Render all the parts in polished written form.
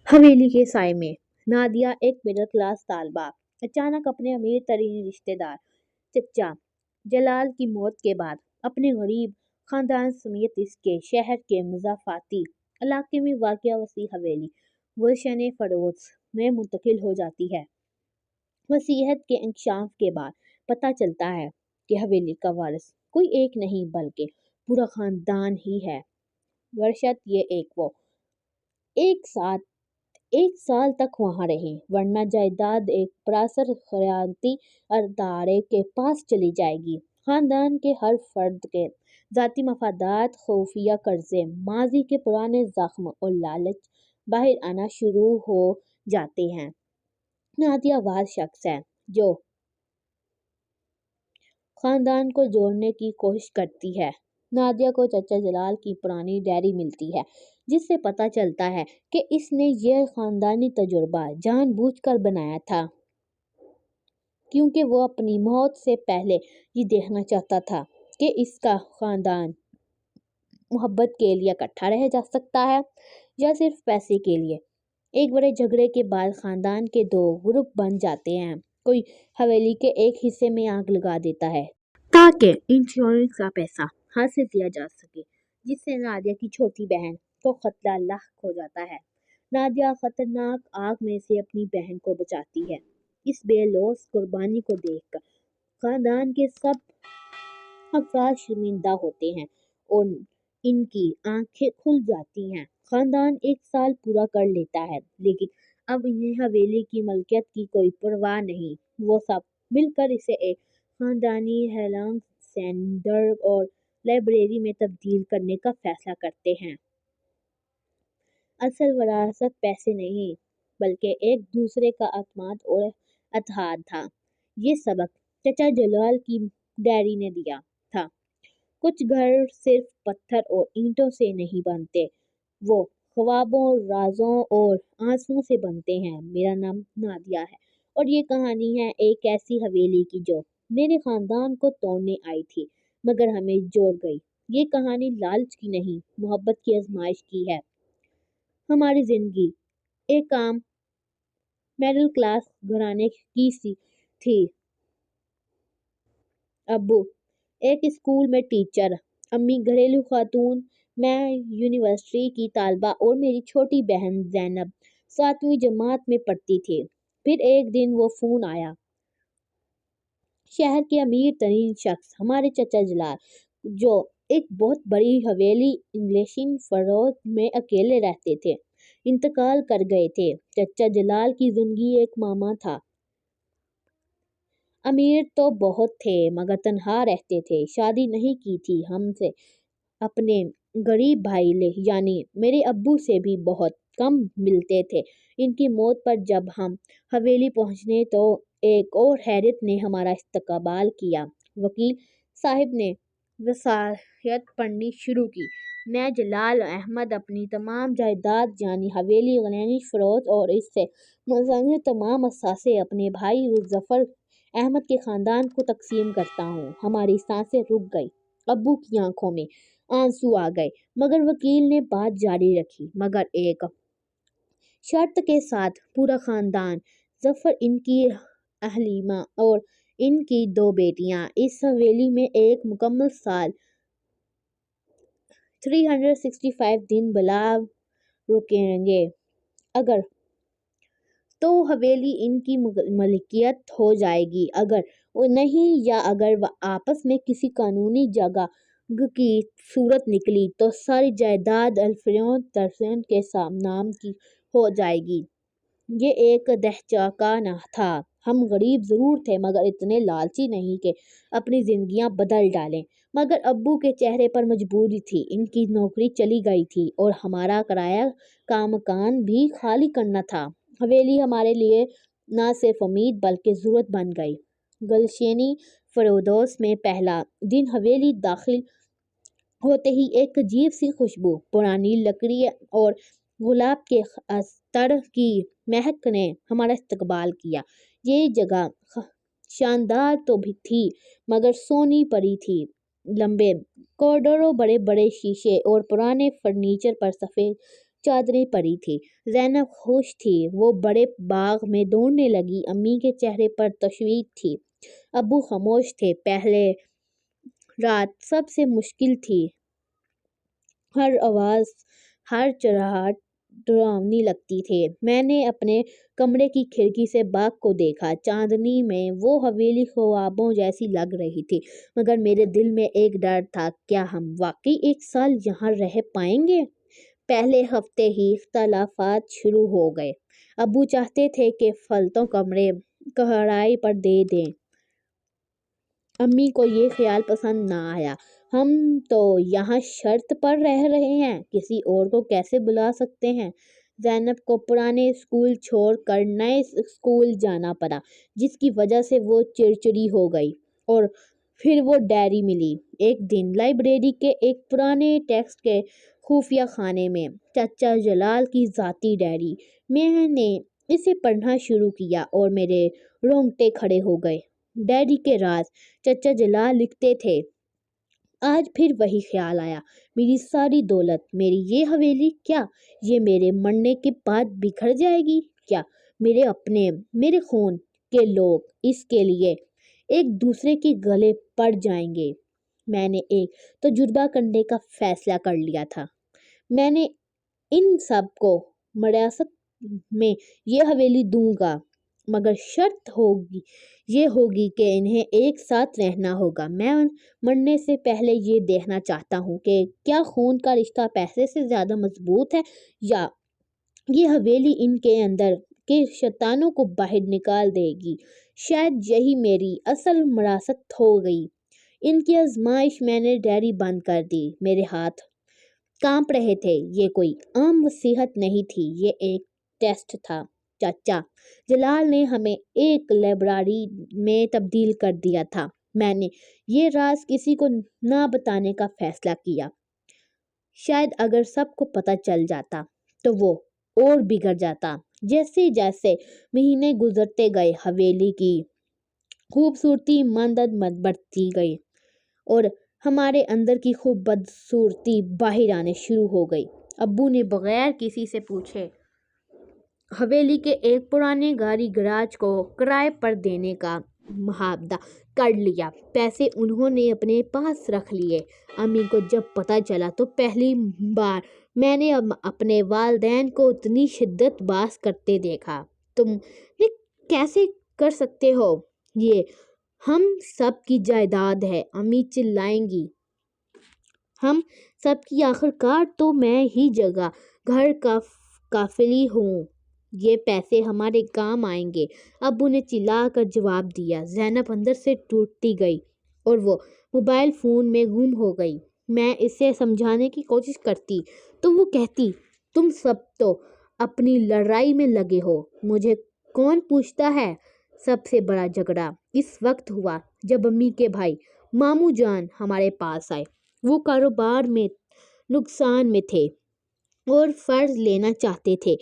حویلی کے سائے میں نادیہ ایک مڈل کلاس طالبہ اچانک اپنے امیر ترین رشتہ دار چچا جلال کی موت کے بعد اپنے غریب خاندان سمیت اس کے شہر کے مضافاتی علاقے میں واقع وسیع حویلی گلشن فردوس میں منتقل ہو جاتی ہے۔ وسیعت کے انکشاف کے بعد پتہ چلتا ہے کہ حویلی کا وارث کوئی ایک نہیں بلکہ پورا خاندان ہی ہے، برشت یہ وہ ایک سال تک وہاں رہیں، ورنہ جائیداد ایک پراسر خیراتی ادارے کے پاس چلی جائے گی۔ خاندان کے ہر فرد کے ذاتی مفادات، خفیہ قرضے، ماضی کے پرانے زخم اور لالچ باہر آنا شروع ہو جاتے ہیں۔ نادیہ وہ شخص ہے جو خاندان کو جوڑنے کی کوشش کرتی ہے۔ نادیہ کو چچا جلال کی پرانی ڈائری ملتی ہے جس سے پتہ چلتا ہے کہ اس نے یہ خاندانی تجربہ جان بوجھ کر بنایا تھا کیونکہ وہ اپنی موت سے پہلے یہ دیکھنا چاہتا تھا کہ اس کا خاندان محبت کے لیے اکٹھا رہ جا سکتا ہے یا صرف پیسے کے لیے۔ ایک بڑے جھگڑے کے بعد خاندان کے دو گروپ بن جاتے ہیں۔ کوئی حویلی کے ایک حصے میں آگ لگا دیتا ہے تاکہ انشورنس کا پیسہ حاصل کیا جا سکے، جس سے نادیہ کی چھوٹی بہن کو خطرہ لاحق ہو جاتا ہے۔ نادیہ خطرناک آگ میں سے اپنی بہن کو بچاتی ہے۔ اس بے لوث قربانی کو دیکھ کر خاندان کے سب افراد شرمندہ ہوتے ہیں اور ان کی آنکھیں کھل جاتی ہیں۔ خاندان ایک سال پورا کر لیتا ہے لیکن اب انہیں حویلی کی ملکیت کی کوئی پرواہ نہیں۔ وہ سب مل کر اسے ایک خاندانی ہیلنگ سینٹر اور لائبریری میں تبدیل کرنے کا فیصلہ کرتے ہیں۔ اصل وراثت پیسے نہیں بلکہ ایک دوسرے کا اعتماد اور اتحاد تھا۔ یہ سبق چچا جلال کی ڈائری نے دیا تھا۔ کچھ گھر صرف پتھر اور اینٹوں سے نہیں بنتے، وہ خوابوں، رازوں اور آنسوؤں سے بنتے ہیں۔ میرا نام نادیہ ہے اور یہ کہانی ہے ایک ایسی حویلی کی جو میرے خاندان کو توڑنے آئی تھی مگر ہمیں جوڑ گئی۔ یہ کہانی لالچ کی نہیں، محبت کی آزمائش کی ہے۔ ہماری زندگی ایک عام مڈل کلاس گھرانے کی سی تھی۔ ابو ایک اسکول میں ٹیچر، امی گھریلو خاتون، میں یونیورسٹی کی طالبہ اور میری چھوٹی بہن زینب 7ویں جماعت میں پڑھتی تھی۔ پھر ایک دن وہ فون آیا۔ شہر کے امیر ترین شخص ہمارے چچا جلال جو ایک بہت بڑی حویلی گلشن فردوس میں اکیلے رہتے تھے، انتقال کر گئے تھے۔ چچا جلال کی زندگی ایک معمہ تھا۔ امیر تو بہت تھے مگر تنہا رہتے تھے، شادی نہیں کی تھی، ہم سے اپنے غریب بھائی یعنی میرے ابو سے بھی بہت کم ملتے تھے۔ ان کی موت پر جب ہم حویلی پہنچے تو ایک اور حیرت نے ہمارا استقبال کیا۔ وکیل صاحب نے وصیت پڑھنی شروع کی۔ میں جلال احمد اپنی تمام جائیداد یعنی حویلی گلشن فردوس اور اس سے منسلک تمام اثاثے اپنے بھائی ظفر احمد کے خاندان کو تقسیم کرتا ہوں۔ ہماری سانسیں رک گئیں، ابو کی آنکھوں میں آنسو آ گئے مگر وکیل نے بات جاری رکھی، مگر ایک شرط کے ساتھ، پورا خاندان، ظفر، ان کی اہلیہ اور ان کی 2 بیٹیاں اس حویلی میں ایک مکمل سال 365 دن بلا رکیں گے۔ اگر تو حویلی ان کی ملکیت ہو جائے گی، اگر نہیں یا اگر آپس میں کسی قانونی جگہ کی صورت نکلی تو ساری جائیداد الفریڈو ترسن کے نام کی ہو جائے گی۔ یہ ایک دہچکا تھا۔ ہم غریب ضرور تھے مگر اتنے لالچی نہیں کہ اپنی زندگیاں بدل ڈالیں۔ مگر ابو کے چہرے پر مجبوری تھی، ان کی نوکری چلی گئی تھی اور ہمارا کرایہ کا مکان بھی خالی کرنا تھا۔ حویلی ہمارے لیے نہ صرف امید بلکہ ضرورت بن گئی۔ گلشن فردوس میں پہلا دن حویلی داخل ہوتے ہی ایک عجیب سی خوشبو، پرانی لکڑی اور گلاب کے عطر کی مہک نے ہمارا استقبال کیا۔ یہ جگہ شاندار تو تھی مگر سونی پڑی تھی۔ لمبے کوریڈور، بڑے بڑے شیشے اور پرانے فرنیچر پر سفید چادریں پڑی تھی۔ زینب خوش تھی، وہ بڑے باغ میں دوڑنے لگی۔ امی کے چہرے پر تشویش تھی، ابو خاموش تھے۔ پہلے رات سب سے مشکل تھی، ہر آواز، ہر چرخراہٹ ڈراؤنی لگتی تھی۔ میں نے اپنے کمرے کی کھڑکی سے باغ کو دیکھا، چاندنی میں وہ حویلی خوابوں جیسی لگ رہی تھی، مگر میرے دل میں ایک ڈر تھا، کیا ہم واقعی 1 سال یہاں رہ پائیں گے؟ پہلے ہفتے ہی اختلافات شروع ہو گئے۔ ابو چاہتے تھے کہ فالتو کمرے کرائے پر دے دیں، امی کو یہ خیال پسند نہ آیا۔ ہم تو یہاں شرط پر رہ رہے ہیں، کسی اور کو کیسے بلا سکتے ہیں؟ زینب کو پرانے اسکول چھوڑ کر نئے اسکول جانا پڑا، جس کی وجہ سے وہ چڑچڑی ہو گئی۔ اور پھر وہ ڈائری ملی ایک دن لائبریری کے ایک پرانے ٹیکسٹ کے خفیہ خانے میں، چچا جلال کی ذاتی ڈائری۔ میں نے اسے پڑھنا شروع کیا اور میرے رونگٹے کھڑے ہو گئے۔ ڈائری کے راز چچا جلال لکھتے تھے، آج پھر وہی خیال آیا، میری ساری دولت، میری یہ حویلی، کیا یہ میرے مرنے کے بعد بکھر جائے گی؟ کیا میرے اپنے، میرے خون کے لوگ اس کے لیے ایک دوسرے کے گلے پڑ جائیں گے؟ میں نے ایک تجربہ کرنے کا فیصلہ کر لیا تھا۔ میں نے ان سب کو میراث میں یہ حویلی دوں گا، مگر شرط یہ ہوگی کہ انہیں ایک ساتھ رہنا ہوگا۔ میں مرنے سے پہلے یہ دیکھنا چاہتا ہوں کہ کیا خون کا رشتہ پیسے سے زیادہ مضبوط ہے، یا یہ حویلی ان کے اندر کے شیطانوں کو باہر نکال دے گی۔ شاید یہی میری اصل میراث ہوگی۔ ان کی آزمائش۔ میں نے ڈائری بند کر دی، میرے ہاتھ کانپ رہے تھے۔ یہ کوئی عام وصیت نہیں تھی، یہ ایک ٹیسٹ تھا۔ چچا جلال نے ہمیں ایک لائبریری میں تبدیل کر دیا تھا۔ میں نے یہ راز کسی کو نہ بتانے کا فیصلہ کیا۔ شاید اگر سب کو پتہ چل جاتا تو وہ اور بگڑ جاتا۔ جیسے جیسے مہینے گزرتے گئے، حویلی کی خوبصورتی مندرجہ بڑھتی گئی اور ہمارے اندر کی خوب بدصورتی باہر آنے شروع ہو گئی۔ ابو نے بغیر کسی سے پوچھے حویلی کے ایک پرانے گاڑی گراج کو کرائے پر دینے کا معاہدہ کر لیا۔ پیسے انہوں نے اپنے پاس رکھ لیے۔ امی کو جب پتہ چلا تو پہلی بار میں نے اپنے والدین کو اتنی شدت باز کرتے دیکھا۔ تم یہ کیسے کر سکتے ہو؟ یہ ہم سب کی جائیداد ہے، امی چلائیں گی۔ ہم سب کی، آخرکار تو میں ہی جگہ گھر کا کفیل ہوں، یہ پیسے ہمارے کام آئیں گے، ابو نے چلا کر جواب دیا۔ زینب اندر سے ٹوٹتی گئی اور وہ موبائل فون میں گم ہو گئی۔ میں اسے سمجھانے کی کوشش کرتی تو وہ کہتی، تم سب تو اپنی لڑائی میں لگے ہو، مجھے کون پوچھتا ہے؟ سب سے بڑا جھگڑا اس وقت ہوا جب امی کے بھائی ماموں جان ہمارے پاس آئے۔ وہ کاروبار میں نقصان میں تھے اور قرض لینا چاہتے تھے۔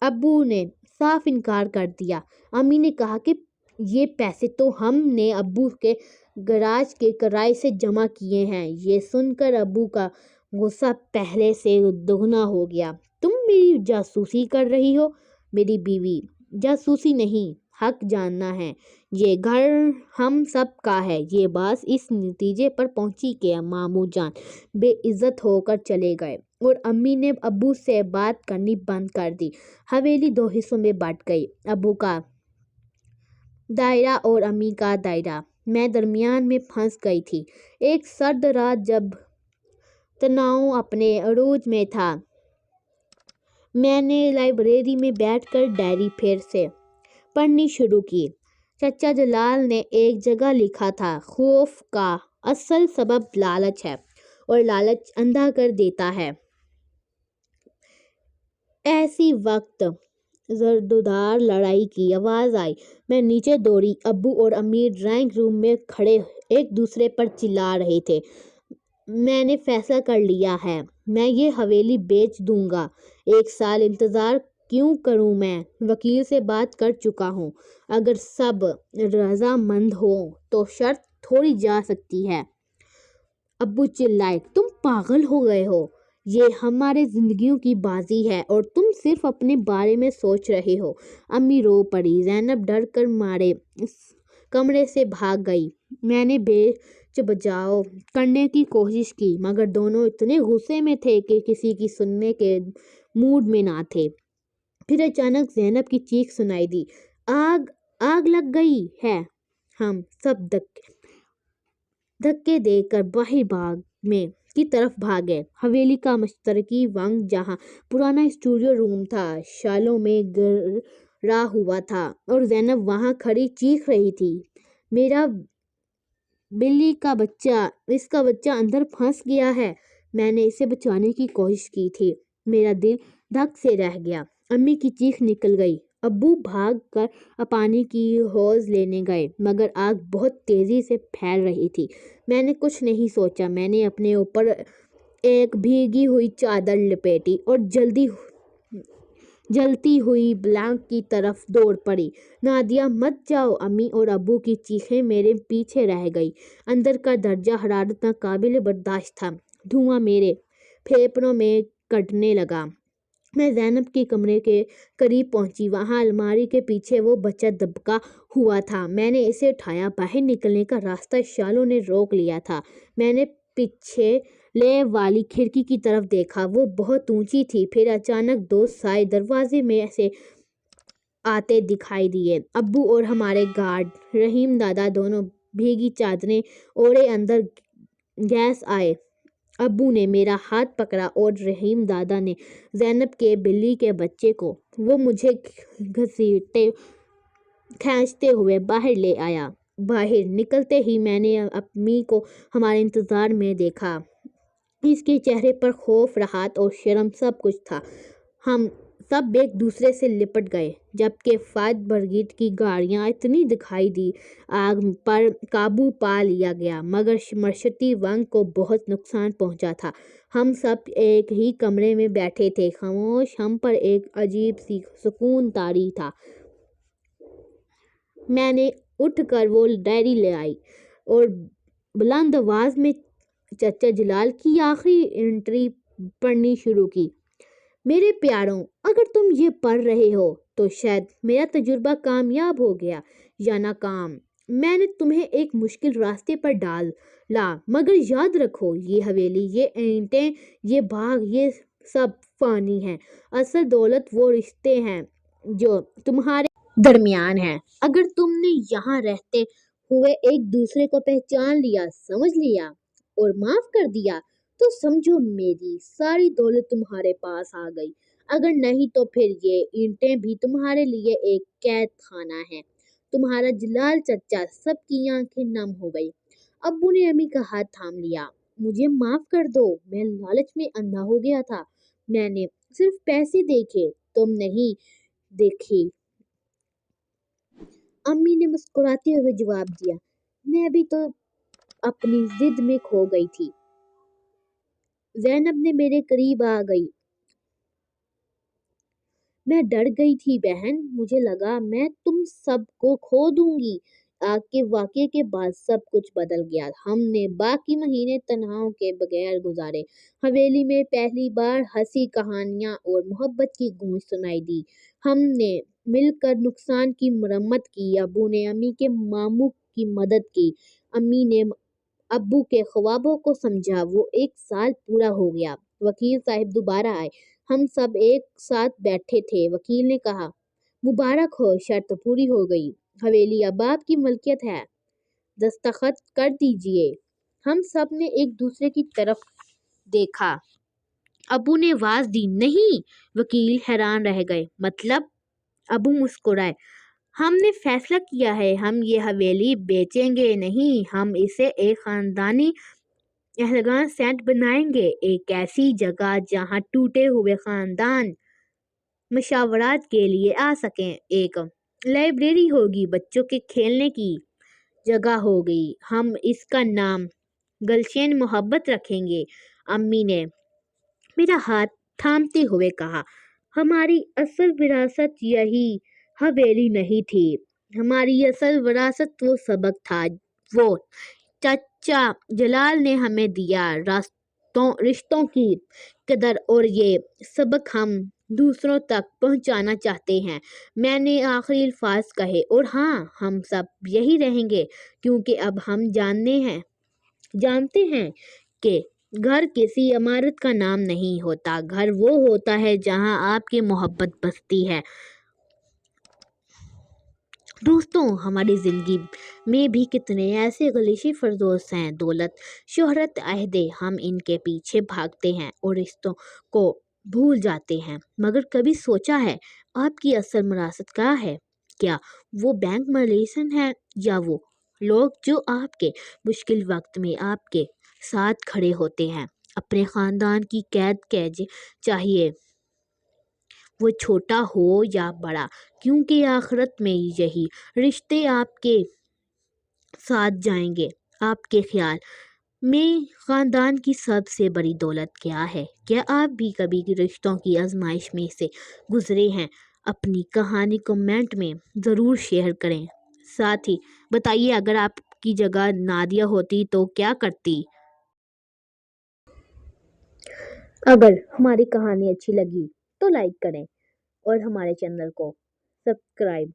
ابو نے صاف انکار کر دیا۔ امی نے کہا کہ یہ پیسے تو ہم نے ابو کے گراج کے کرائے سے جمع کیے ہیں۔ یہ سن کر ابو کا غصہ پہلے سے دوگنا ہو گیا۔ تم میری جاسوسی کر رہی ہو؟ میری بیوی، جاسوسی نہیں، حق جاننا ہے۔ یہ گھر ہم سب کا ہے۔ یہ بات اس نتیجے پر پہنچی کہ ماموں جان بے عزت ہو کر چلے گئے اور امی نے ابو سے بات کرنی بند کر دی۔ حویلی 2 حصوں میں بٹ گئی، ابو کا دائرہ اور امی کا دائرہ۔ میں درمیان میں پھنس گئی تھی۔ ایک سرد رات جب تناؤ اپنے عروج میں تھا، میں نے لائبریری میں بیٹھ کر ڈائری پھر سے پڑھنی شروع کی۔ چچا جلال نے ایک جگہ لکھا تھا، خوف کا اصل سبب لالچ ہے اور لالچ اندھا کر دیتا ہے۔ اسی وقت زوردار لڑائی کی آواز آئی۔ میں نیچے دوڑی۔ ابو اور امی ڈرائنگ روم میں کھڑے ایک دوسرے پر چلا رہے تھے۔ میں نے فیصلہ کر لیا ہے، میں یہ حویلی بیچ دوں گا۔ 1 سال انتظار کیوں کروں؟ میں وکیل سے بات کر چکا ہوں، اگر سب رضامند ہوں تو شرط توڑی جا سکتی ہے۔ ابو چلائے، تم پاگل ہو گئے ہو؟ یہ ہمارے زندگیوں کی بازی ہے اور تم صرف اپنے بارے میں سوچ رہے ہو۔ امی رو پڑی۔ زینب ڈر کر مارے کمرے سے بھاگ گئی۔ میں نے بیچ بچاؤ کرنے کی کوشش کی مگر دونوں اتنے غصے میں تھے کہ کسی کی سننے کے موڈ میں نہ تھے۔ پھر اچانک زینب کی چیخ سنائی دی، آگ آگ لگ گئی ہے۔ ہم سب دھکے دے کر باہر باغ میں کی طرف بھاگے۔ حویلی کا مشترکی ونگ جہاں پرانا اسٹوڈیو روم تھا شالوں میں گھرا ہوا تھا اور زینب وہاں کھڑی چیخ رہی تھی، میرا بلی کا بچہ، اس کا بچہ اندر پھنس گیا ہے۔ میں نے اسے بچانے کی کوشش کی تھی۔ میرا دل دھک سے رہ گیا۔ امی کی چیخ نکل گئی۔ ابو بھاگ کر پانی کی ہوز لینے گئے مگر آگ بہت تیزی سے پھیل رہی تھی۔ میں نے کچھ نہیں سوچا۔ میں نے اپنے اوپر ایک بھیگی ہوئی چادر لپیٹی اور جلتی ہوئی بلانک کی طرف دوڑ پڑی۔ نادیہ مت جاؤ! امی اور ابو کی چیخیں میرے پیچھے رہ گئی۔ اندر کا درجہ حرارت ناقابل برداشت تھا۔ دھواں میرے پھیپھڑوں میں کٹنے لگا۔ میں زینب کے کمرے کے قریب پہنچی۔ وہاں الماری کے پیچھے وہ بچہ دبکا ہوا تھا۔ میں نے اسے اٹھایا۔ باہر نکلنے کا راستہ شالوں نے روک لیا تھا۔ میں نے پچھلے والی کھڑکی کی طرف دیکھا، وہ بہت اونچی تھی۔ پھر اچانک دو سائے دروازے میں سے آتے دکھائی دیے۔ ابو اور ہمارے گارڈ رحیم دادا دونوں بھیگی چادریں اوڑھے اندر گھس آئے۔ ابو نے میرا ہاتھ پکڑا اور رحیم دادا نے زینب کے بلی کے بچے کو۔ وہ مجھے گھسیٹتے کھینچتے ہوئے باہر لے آیا۔ باہر نکلتے ہی میں نے امی کو ہمارے انتظار میں دیکھا۔ اس کے چہرے پر خوف، راحت اور شرم سب کچھ تھا۔ ہم سب ایک دوسرے سے لپٹ گئے۔ جبکہ فائر بریگیڈ کی گاڑیاں اتنی دکھائی دی۔ آگ پر قابو پا لیا گیا مگر مشترکی ونگ کو بہت نقصان پہنچا تھا۔ ہم سب ایک ہی کمرے میں بیٹھے تھے، خاموش۔ ہم پر ایک عجیب سی سکون طاری تھا۔ میں نے اٹھ کر وہ ڈائری لے آئی اور بلند آواز میں چچا جلال کی آخری انٹری پڑھنی شروع کی۔ میرے پیاروں، اگر تم یہ پڑھ رہے ہو تو شاید میرا تجربہ کامیاب ہو گیا یا ناکام۔ میں نے تمہیں ایک مشکل راستے پر ڈالا مگر یاد رکھو، یہ حویلی، یہ اینٹیں، یہ باغ، یہ سب فانی ہے۔ اصل دولت وہ رشتے ہیں جو تمہارے درمیان ہیں۔ اگر تم نے یہاں رہتے ہوئے ایک دوسرے کو پہچان لیا، سمجھ لیا اور معاف کر دیا تو سمجھو میری ساری دولت تمہارے پاس آ گئی۔ اگر نہیں تو پھر یہ اینٹیں بھی تمہارے لیے ایک قید خانہ ہیں۔ تمہارا جلال چچا۔ سب کی آنکھیں نم ہو گئی۔ ابو نے امی کا ہاتھ تھام لیا۔ مجھے معاف کر دو، میں لالچ میں اندھا ہو گیا تھا۔ میں نے صرف پیسے دیکھے، تم نہیں دیکھی۔ امی نے مسکراتے ہوئے جواب دیا، میں بھی تو اپنی ضد میں کھو گئی تھی۔ زینب نے میرے قریب آ گئی۔ میں ڈر گئی تھی بہن، مجھے لگا میں تم سب کو کھو دوں گی۔ آگ کے واقعے کے بعد سب کچھ بدل گیا۔ ہم نے باقی مہینے تنہاؤں کے بغیر گزارے۔ حویلی میں پہلی بار ہنسی، کہانیاں اور محبت کی گونج سنائی دی۔ ہم نے مل کر نقصان کی مرمت کی۔ ابو نے امی کے ماموں کی مدد کی۔ امی نے ابو کے خوابوں کو سمجھا۔ وہ 1 سال پورا ہو گیا۔ وکیل صاحب دوبارہ آئے۔ ہم سب ایک ساتھ بیٹھے تھے۔ وکیل نے کہا، مبارک ہو، شرط پوری ہو گئی۔ حویلی اب آپ کی ملکیت ہے، دستخط کر دیجئے۔ ہم سب نے ایک دوسرے کی طرف دیکھا۔ ابو نے آواز دی، نہیں! وکیل حیران رہ گئے، مطلب؟ ابو مسکرائے، ہم نے فیصلہ کیا ہے، ہم یہ حویلی بیچیں گے نہیں، ہم اسے ایک خاندانی ایلیگانس سینٹ بنائیں گے، ایک ایسی جگہ جہاں ٹوٹے ہوئے خاندان مشاورات کے لیے آ سکیں، ایک لائبریری ہوگی، بچوں کے کھیلنے کی جگہ ہوگی، ہم اس کا نام گلشن محبت رکھیں گے۔ امی نے میرا ہاتھ تھامتے ہوئے کہا، ہماری اصل وراثت یہی حویلی نہیں تھی، ہماری اصل وراثت وہ سبق تھا وہ چچا جلال نے ہمیں دیا، رشتوں کی قدر اور یہ سبق ہم دوسروں تک پہنچانا چاہتے ہیں۔ میں نے آخری الفاظ کہے اور ہاں، ہم سب یہی رہیں گے، کیونکہ اب ہم جانتے ہیں کہ گھر کسی عمارت کا نام نہیں ہوتا، گھر وہ ہوتا ہے جہاں آپ کی محبت بستی ہے۔ دوستوں، ہماری زندگی میں بھی کتنے ایسے غلیظ فردوس ہیں، دولت، شہرت، عہدے، ہم ان کے پیچھے بھاگتے ہیں اور رشتوں کو بھول جاتے ہیں، مگر کبھی سوچا ہے آپ کی اصل مراست کیا ہے؟ کیا وہ بینک بیلنس ہے یا وہ لوگ جو آپ کے مشکل وقت میں آپ کے ساتھ کھڑے ہوتے ہیں؟ اپنے خاندان کی قید چاہیے وہ چھوٹا ہو یا بڑا، کیونکہ آخرت میں یہی رشتے آپ کے ساتھ جائیں گے۔ آپ کے خیال میں خاندان کی سب سے بڑی دولت کیا ہے؟ کیا آپ بھی کبھی رشتوں کی آزمائش میں سے گزرے ہیں؟ اپنی کہانی کمنٹ میں ضرور شیئر کریں۔ ساتھ ہی بتائیے اگر آپ کی جگہ نادیہ ہوتی تو کیا کرتی؟ اگر ہماری کہانی اچھی لگی تو لائک کریں اور ہمارے چینل کو سبسکرائب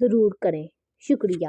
ضرور کریں۔ شکریہ۔